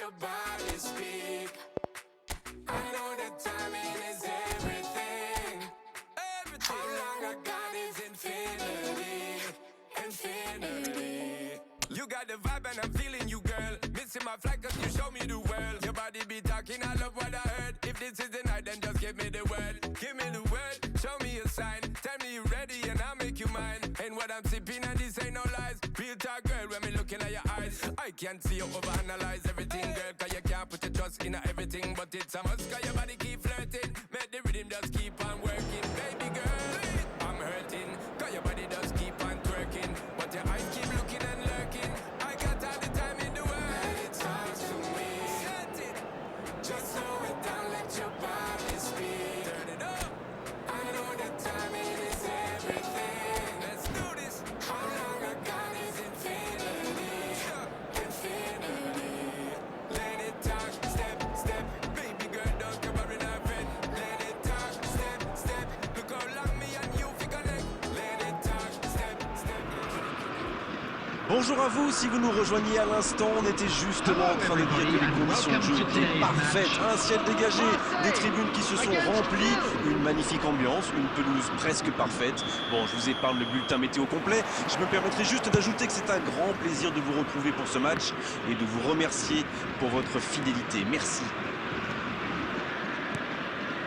your body speak. I know that timing is everything. How long I got is infinity, infinity. You got the vibe and I'm feeling you, girl. Missing my flight cause you show me the world. Your body be talking, I love what I heard. If this is the night, then just give me the word. Give me the word, show me a sign. Tell me you're ready and I'll make you mine. And what I'm sipping and this ain't no lies. Real talk, girl, when me looking at your eyes. I can't see you overanalyze everything, girl. Cause you can't put your trust in everything. But it's a must, cause your body keep flirting. Make the rhythm just keep on working. Baby girl, I'm hurting. Cause your body does keep on twerking. But your eyes keep looking and lurking. I got all the time in the world. Let it talk to me. Set it. Just slow it down, let your body speak. Turn it up. I know that timing is everything. Let's do this. How long I got is infinity, infinity. Let it talk, step, step. Baby girl, don't come worry our friend. Let it talk, step, step. Look how long me and you fi connect. Let it talk, step, step. Bonjour à vous, si vous nous rejoignez à l'instant, on était justement en train de dire que les conditions de jeu étaient parfaites. Un ciel dégagé, des tribunes qui se sont remplies, une magnifique ambiance, une pelouse presque parfaite. Bon, je vous épargne le bulletin météo complet. Je me permettrai juste d'ajouter que c'est un grand plaisir de vous retrouver pour ce match et de vous remercier pour votre fidélité. Merci.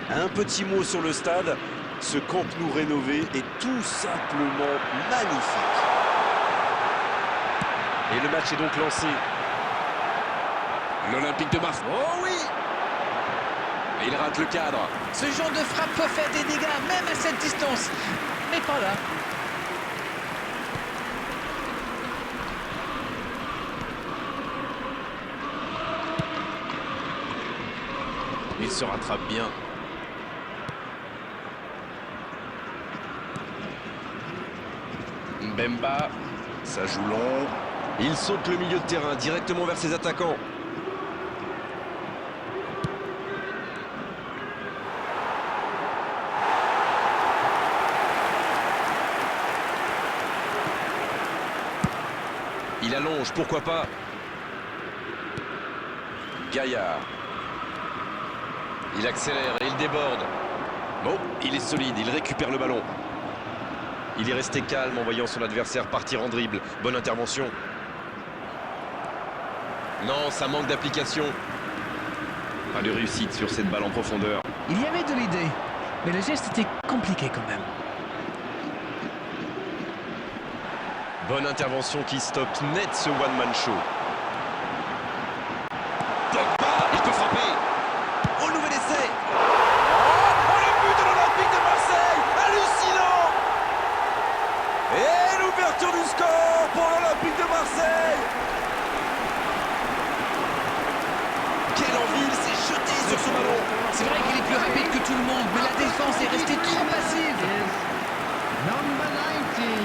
Un petit mot sur le stade. Ce Camp Nou rénové est tout simplement magnifique. Et le match est donc lancé. L'Olympique de Marseille. Oh oui! Et il rate le cadre. Ce genre de frappe peut faire des dégâts, même à cette distance. Mais pas là. Il se rattrape bien. Mbemba, ça joue long. Il saute le milieu de terrain directement vers ses attaquants. Il allonge, pourquoi pas. Gaillard. Il accélère et il déborde. Bon, il est solide, il récupère le ballon. Il est resté calme en voyant son adversaire partir en dribble. Bonne intervention. Non, ça manque d'application. Pas de réussite sur cette balle en profondeur. Il y avait de l'idée, mais le geste était compliqué quand même. Bonne intervention qui stoppe net ce one-man show. Pogba, il peut frapper. Oh, nouvel essai. Oh, le but de l'Olympique de Marseille. Hallucinant. Et l'ouverture du score pour l'Olympique de Marseille. Quelle envie, il s'est jeté sur ce ballon. C'est vrai qu'il est plus rapide que tout le monde, mais la défense est restée trop passive. Number 19.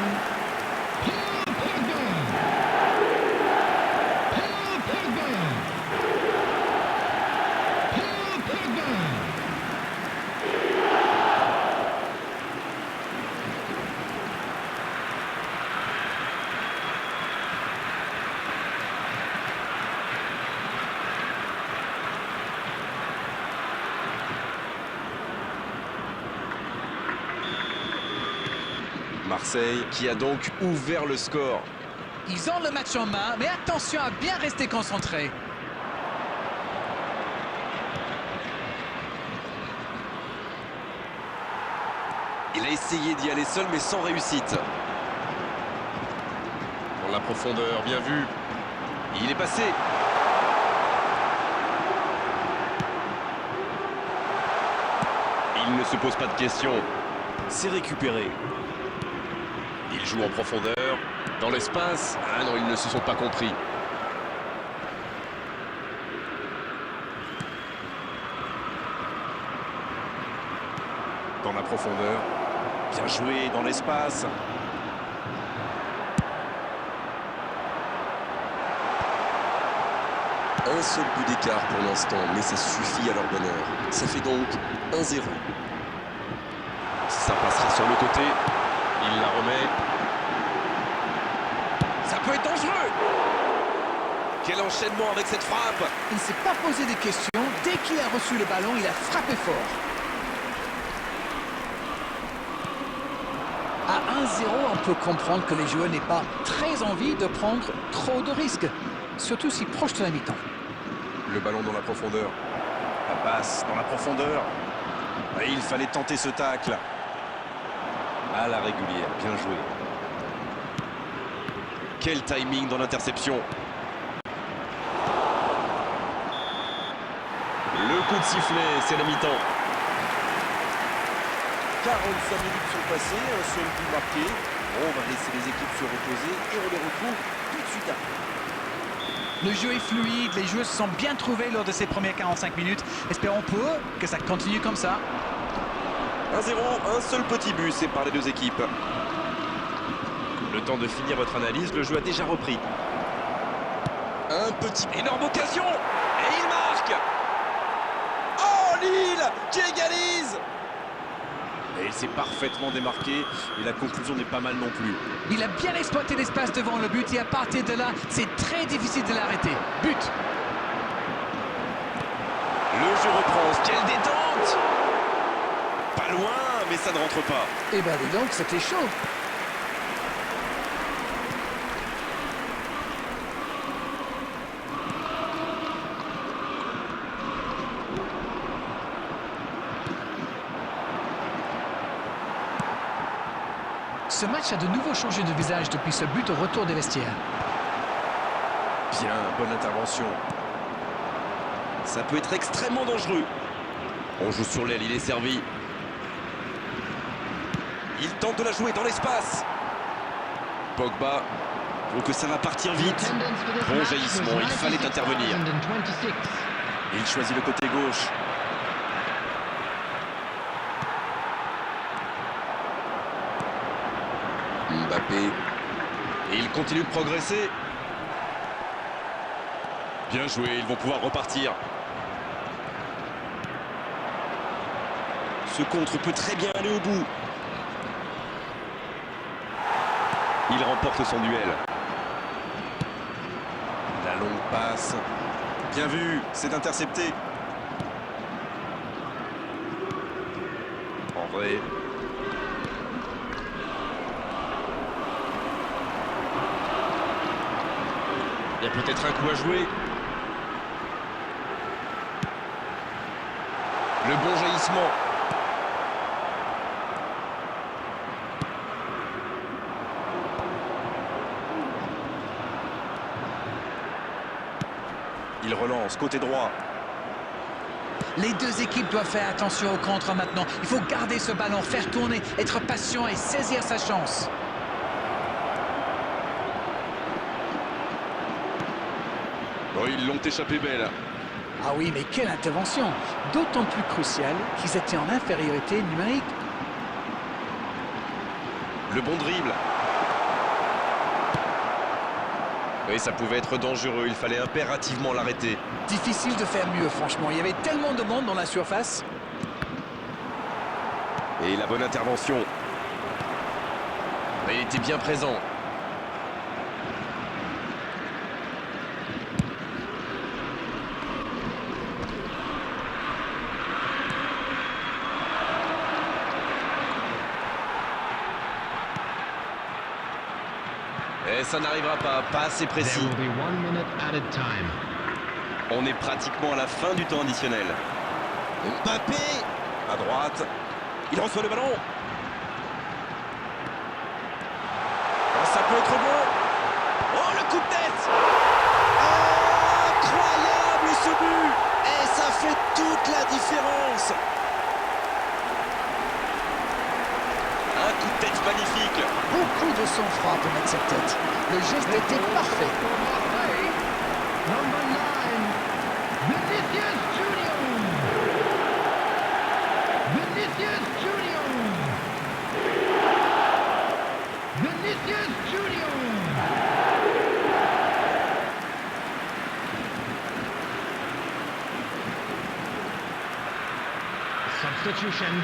Marseille qui a donc ouvert le score. Ils ont le match en main, mais attention à bien rester concentré. Il a essayé d'y aller seul mais sans réussite. Dans la profondeur, bien vu. Il est passé. Il ne se pose pas de questions. C'est récupéré. Il joue en profondeur. Dans l'espace. Ah non, ils ne se sont pas compris. Dans la profondeur. Bien joué dans l'espace. Un seul but d'écart pour l'instant, mais ça suffit à leur bonheur. Ça fait donc 1-0. Ça passera sur le côté. Il la remet. Ça peut être dangereux. Quel enchaînement avec cette frappe! Il ne s'est pas posé des questions. Dès qu'il a reçu le ballon, il a frappé fort. À 1-0, on peut comprendre que les joueurs n'aient pas très envie de prendre trop de risques, surtout si proche de la mi-temps. Le ballon dans la profondeur. La passe dans la profondeur. Et il fallait tenter ce tacle. À la régulière, bien joué. Quel timing dans l'interception. Le coup de sifflet, c'est la mi-temps. 45 minutes sont passées, un seul but marqué. Bon, on va laisser les équipes se reposer et on les retrouve tout de suite après. Le jeu est fluide, les joueurs se sont bien trouvés lors de ces premières 45 minutes. Espérons peu que ça continue comme ça. 1-0, un seul petit but sépare les deux équipes. Le temps de finir votre analyse, le jeu a déjà repris. Un petit... énorme occasion! Et il marque! Oh, Lille qui égalise! Et il s'est parfaitement démarqué et la conclusion n'est pas mal non plus. Il a bien exploité l'espace devant le but et à partir de là, c'est très difficile de l'arrêter. But! Le jeu reprend, quelle détente! Pas loin, mais ça ne rentre pas. Eh ben dis donc, c'était chaud. Ce match a de nouveau changé de visage depuis ce but au retour des vestiaires. Bien, bonne intervention. Ça peut être extrêmement dangereux. On joue sur l'aile, il est servi. Il tente de la jouer dans l'espace. Pogba, donc que ça va partir vite. Bon jaillissement, il fallait intervenir. Il choisit le côté gauche. Mbappé. Et il continue de progresser. Bien joué, ils vont pouvoir repartir. Ce contre peut très bien aller au bout. Il remporte son duel. La longue passe. Bien vu, c'est intercepté. En vrai. Il y a peut-être un coup à jouer. Le bon jaillissement. Il relance, côté droit. Les deux équipes doivent faire attention au contre maintenant. Il faut garder ce ballon, faire tourner, être patient et saisir sa chance. Oh, ils l'ont échappé belle. Ah oui, mais quelle intervention! D'autant plus cruciale qu'ils étaient en infériorité numérique. Le bon dribble. Oui, ça pouvait être dangereux, il fallait impérativement l'arrêter. Difficile de faire mieux, franchement. Il y avait tellement de monde dans la surface. Et la bonne intervention. Mais il était bien présent. Et ça n'arrivera pas assez précis. On est pratiquement à la fin du temps additionnel. Mbappé à droite. Il reçoit le ballon. Oh, ça peut être bon. Oh, le coup de tête. Incroyable ce but. Et ça fait toute la différence. Un coup de tête magnifique. Beaucoup de sang-froid pour mettre cette tête. Le geste était parfait. Number 9, Vinicius Junior. Vinicius Junior. Vinicius Junior. Substitution.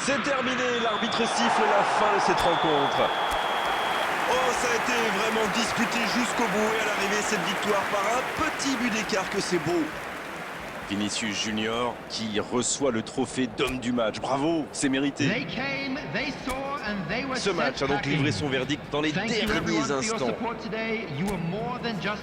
C'est terminé, l'arbitre siffle la fin de cette rencontre. Oh, ça a été vraiment disputé jusqu'au bout et à l'arrivée, cette victoire par un petit but d'écart que c'est beau. Vinicius Junior qui reçoit le trophée d'homme du match. Bravo, c'est mérité. They came, they saw, and they were Ce match set a donc back livré in. son verdict dans les Thank you derniers everyone for your instants. support today. You were more than just